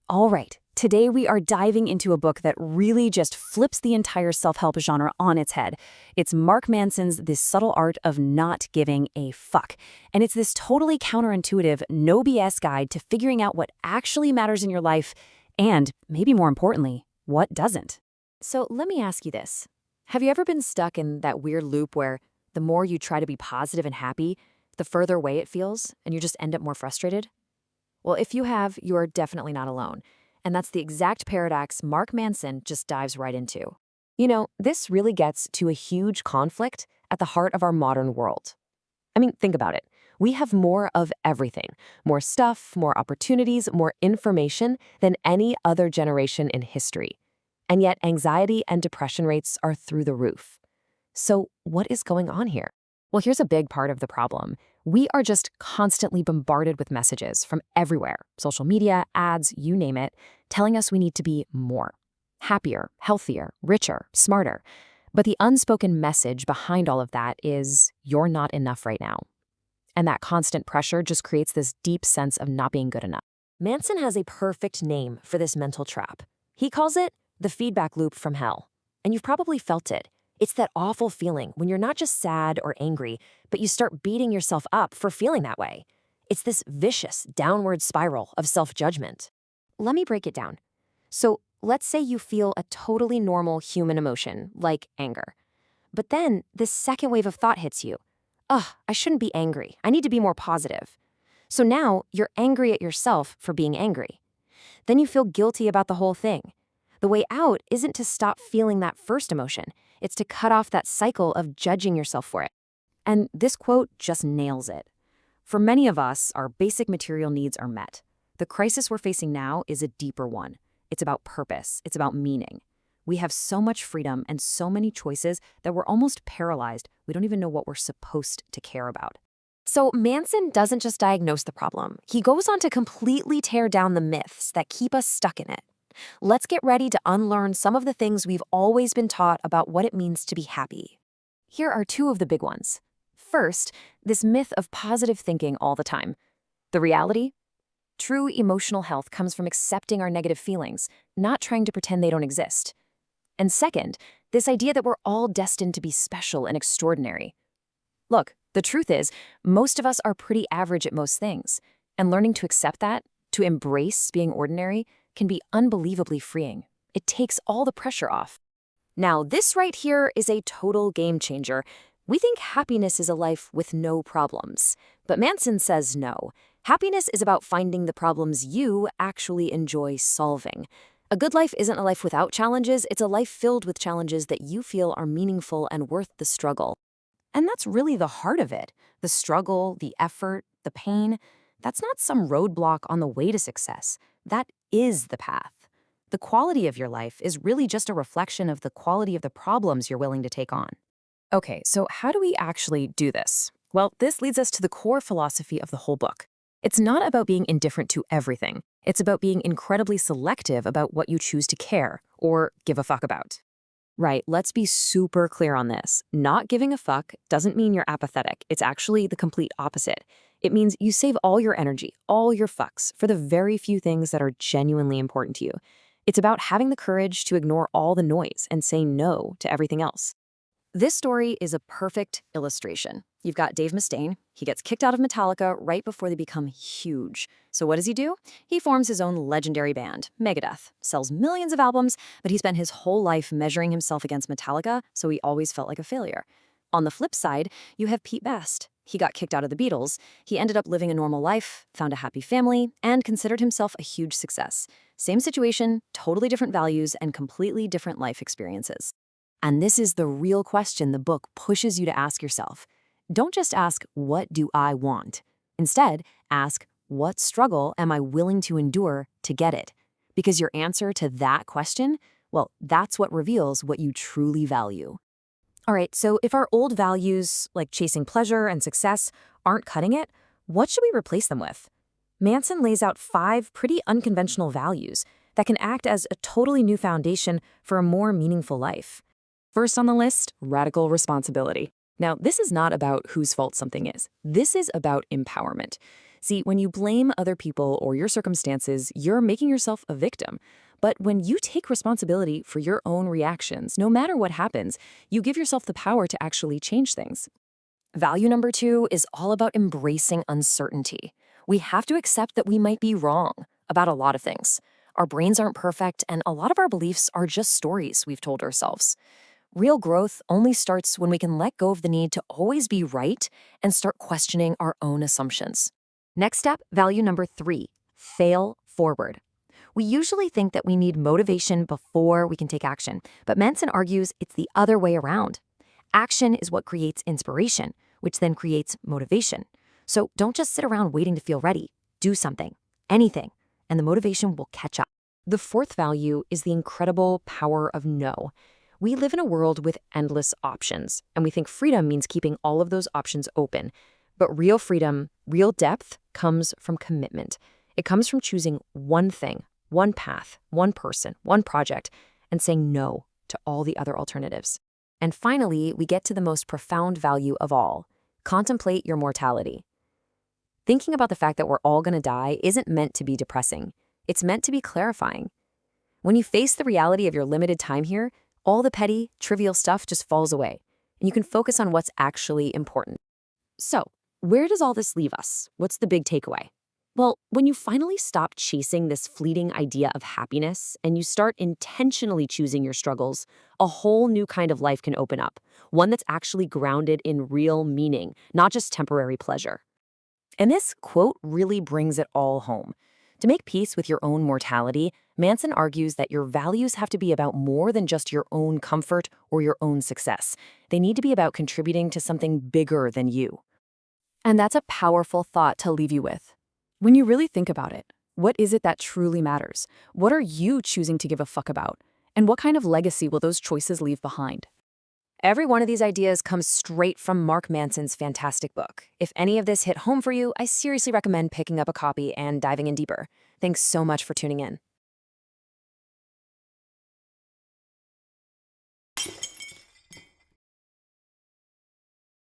All right, today we are diving into a book that really just flips the entire self-help genre on its head. It's Mark Manson's The Subtle Art of Not Giving a Fuck. And it's this totally counterintuitive, no BS guide to figuring out what actually matters in your life and, maybe more importantly, what doesn't. So let me ask you this. Have you ever been stuck in that weird loop where the more you try to be positive and happy, the further away it feels and you just end up more frustrated? Well, if you have, you are definitely not alone. And that's the exact paradox Mark Manson just dives right into. You know, this really gets to a huge conflict at the heart of our modern world. I mean, think about it. We have more of everything, more stuff, more opportunities, more information than any other generation in history. And yet anxiety and depression rates are through the roof. So what is going on here? Well, here's a big part of the problem. We are just constantly bombarded with messages from everywhere, social media, ads, you name it, telling us we need to be more, happier, healthier, richer, smarter. But the unspoken message behind all of that is, you're not enough right now. And that constant pressure just creates this deep sense of not being good enough. Manson has a perfect name for this mental trap. He calls it the feedback loop from hell. And you've probably felt it. It's that awful feeling when you're not just sad or angry, but you start beating yourself up for feeling that way. It's this vicious downward spiral of self-judgment. Let me break it down. So let's say you feel a totally normal human emotion, like anger. But then this second wave of thought hits you. Ugh, I shouldn't be angry. I need to be more positive. So now you're angry at yourself for being angry. Then you feel guilty about the whole thing. The way out isn't to stop feeling that first emotion. It's to cut off that cycle of judging yourself for it. And this quote just nails it. For many of us, our basic material needs are met. The crisis we're facing now is a deeper one. It's about purpose. It's about meaning. We have so much freedom and so many choices that we're almost paralyzed. We don't even know what we're supposed to care about. So Manson doesn't just diagnose the problem. He goes on to completely tear down the myths that keep us stuck in it. Let's get ready to unlearn some of the things we've always been taught about what it means to be happy. Here are two of the big ones. First, this myth of positive thinking all the time. The reality? True emotional health comes from accepting our negative feelings, not trying to pretend they don't exist. And second, this idea that we're all destined to be special and extraordinary. Look, the truth is, most of us are pretty average at most things, and learning to accept that, to embrace being ordinary, can be unbelievably freeing. It takes all the pressure off. Now, this right here is a total game changer. We think happiness is a life with no problems. But Manson says no. Happiness is about finding the problems you actually enjoy solving. A good life isn't a life without challenges, it's a life filled with challenges that you feel are meaningful and worth the struggle. And that's really the heart of it. The struggle, the effort, the pain. That's not some roadblock on the way to success. That is the path. The quality of your life is really just a reflection of the quality of the problems you're willing to take on. Okay, so how do we actually do this? Well, this leads us to the core philosophy of the whole book. It's not about being indifferent to everything. It's about being incredibly selective about what you choose to care or give a fuck about. Right, let's be super clear on this. Not giving a fuck doesn't mean you're apathetic. It's actually the complete opposite. It means you save all your energy, all your fucks, for the very few things that are genuinely important to you. It's about having the courage to ignore all the noise and say no to everything else. This story is a perfect illustration. You've got Dave Mustaine. He gets kicked out of Metallica right before they become huge. So what does he do? He forms his own legendary band, Megadeth, sells millions of albums, but he spent his whole life measuring himself against Metallica, so he always felt like a failure. On the flip side, you have Pete Best. He got kicked out of the Beatles. He ended up living a normal life, found a happy family, and considered himself a huge success. Same situation, totally different values, and completely different life experiences. And this is the real question the book pushes you to ask yourself. Don't just ask, what do I want? Instead, ask, what struggle am I willing to endure to get it? Because your answer to that question, well, that's what reveals what you truly value. All right, so if our old values, like chasing pleasure and success, aren't cutting it, what should we replace them with? Manson lays out 5 pretty unconventional values that can act as a totally new foundation for a more meaningful life. First on the list, radical responsibility. Now, this is not about whose fault something is. This is about empowerment. See, when you blame other people or your circumstances, you're making yourself a victim. But when you take responsibility for your own reactions, no matter what happens, you give yourself the power to actually change things. Value number 2 is all about embracing uncertainty. We have to accept that we might be wrong about a lot of things. Our brains aren't perfect, and a lot of our beliefs are just stories we've told ourselves. Real growth only starts when we can let go of the need to always be right and start questioning our own assumptions. Next step, value number 3, fail forward. We usually think that we need motivation before we can take action, but Manson argues it's the other way around. Action is what creates inspiration, which then creates motivation. So don't just sit around waiting to feel ready. Do something, anything, and the motivation will catch up. The fourth value is the incredible power of no. We live in a world with endless options, and we think freedom means keeping all of those options open. But real freedom, real depth, comes from commitment. It comes from choosing one thing, one path, one person, one project, and saying no to all the other alternatives. And finally, we get to the most profound value of all. Contemplate your mortality. Thinking about the fact that we're all going to die isn't meant to be depressing. It's meant to be clarifying. When you face the reality of your limited time here, all the petty, trivial stuff just falls away, and you can focus on what's actually important. So, where does all this leave us? What's the big takeaway? Well, when you finally stop chasing this fleeting idea of happiness and you start intentionally choosing your struggles, a whole new kind of life can open up, one that's actually grounded in real meaning, not just temporary pleasure. And this quote really brings it all home. To make peace with your own mortality, Manson argues that your values have to be about more than just your own comfort or your own success. They need to be about contributing to something bigger than you. And that's a powerful thought to leave you with. When you really think about it, what is it that truly matters? What are you choosing to give a fuck about? And what kind of legacy will those choices leave behind? Every one of these ideas comes straight from Mark Manson's fantastic book. If any of this hit home for you, I seriously recommend picking up a copy and diving in deeper. Thanks so much for tuning in.